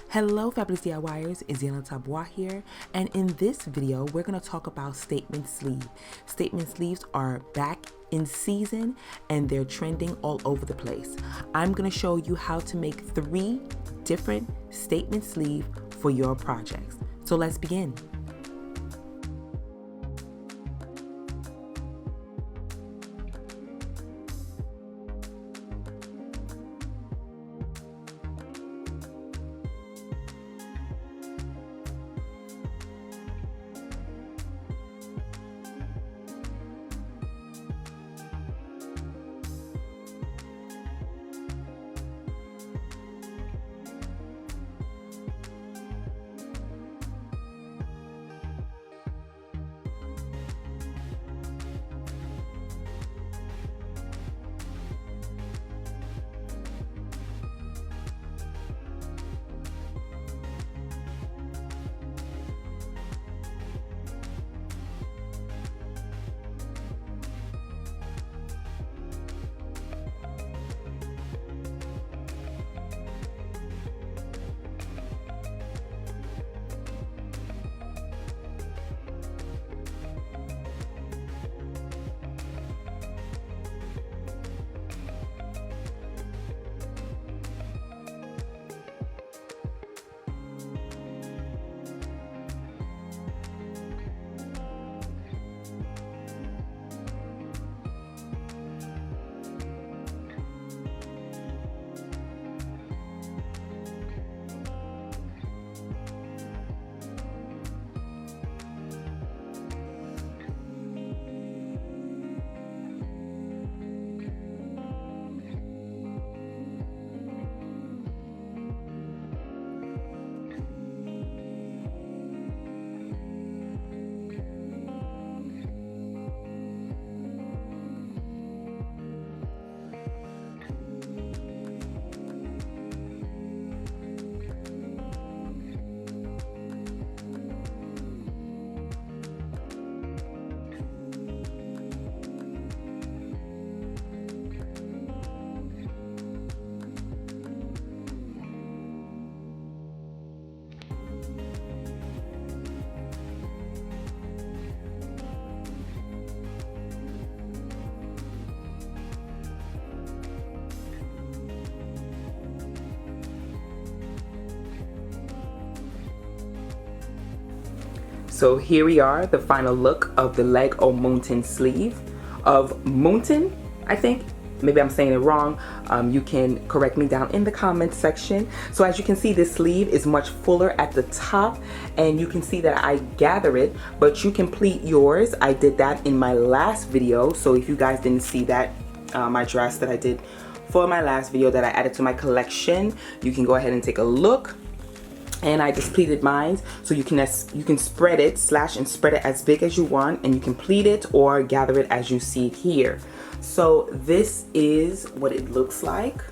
Hello fabulous DIYers, it's Daniela Tabois here, and in this video we're going to talk about statement sleeve. Statement sleeves are back in season and they're trending all over the place. I'm going to show you how to make 3 different statement sleeve for your projects. So let's begin. So here we are, the final look of the LegofMutton sleeve of Mutton, I think. Maybe I'm saying it wrong. You can correct me down in the comments section. So as you can see, this sleeve is much fuller at the top, and you can see that I gather it, but you can pleat yours. I did that in my last video. So if you guys didn't see that, my dress that I did for my last video that I added to my collection, you can go ahead and take a look. And I just pleated mine, so you can spread it, slash and spread it as big as you want, and you can pleat it or gather it as you see it here. So this is what it looks like.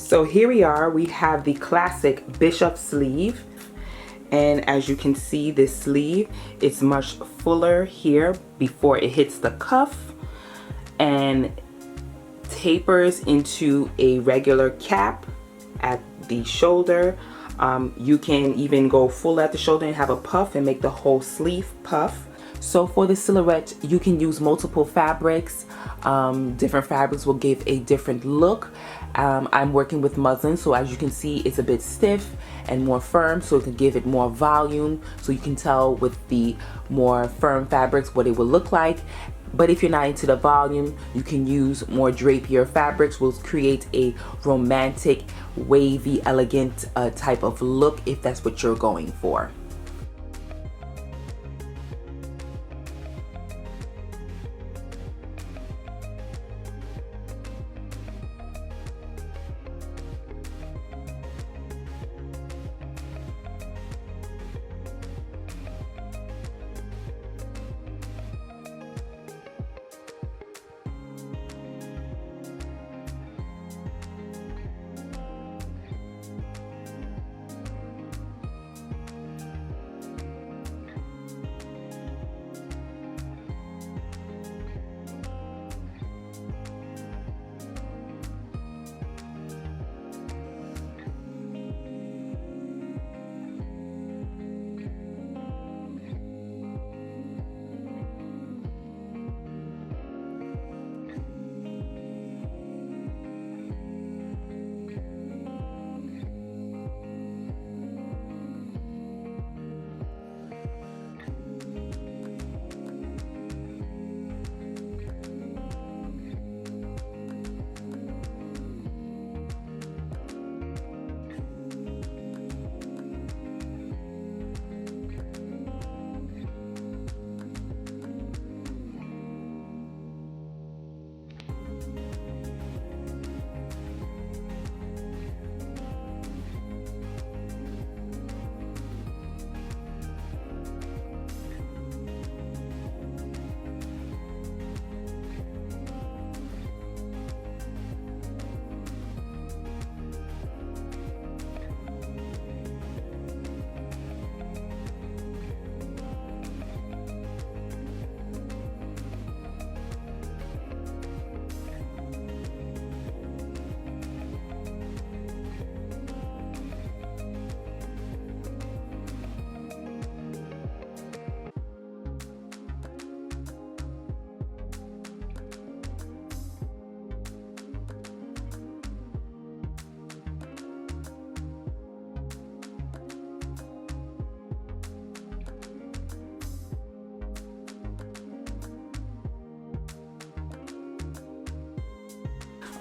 So here we are, we have the classic bishop sleeve. And as you can see, this sleeve is much fuller here before it hits the cuff and tapers into a regular cap at the shoulder. You can even go full at the shoulder and have a puff and make the whole sleeve puff. So for the silhouette, you can use multiple fabrics. Different fabrics will give a different look. I'm working with muslin, so as you can see, it's a bit stiff and more firm, so it can give it more volume. So you can tell with the more firm fabrics what it will look like. But if you're not into the volume, you can use more drapier fabrics, will create a romantic, wavy, elegant type of look if that's what you're going for.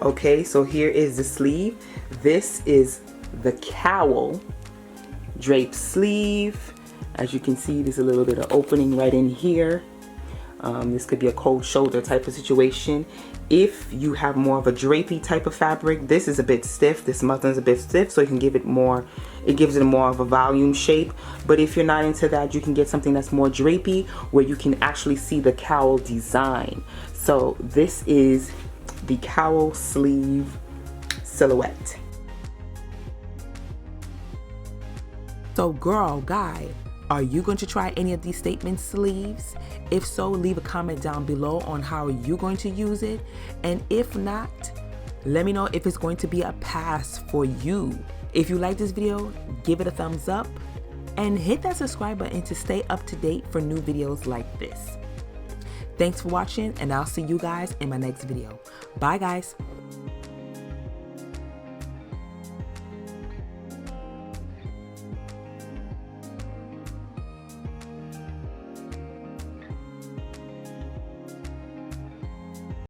Okay, so here is the sleeve. This is the cowl drape sleeve. As you can see, there's a little bit of opening right in here. This could be a cold shoulder type of situation. If you have more of a drapey type of fabric, this is a bit stiff. This muslin is a bit stiff, so you can give it more, it gives it more of a volume shape. But if you're not into that, you can get something that's more drapey where you can actually see the cowl design. So this is the cowl sleeve silhouette. So girl, guy, are you going to try any of these statement sleeves? If so, leave a comment down below on how you're going to use it. And if not, let me know if it's going to be a pass for you. If you like this video, give it a thumbs up and hit that subscribe button to stay up to date for new videos like this. Thanks for watching, and I'll see you guys in my next video. Bye guys.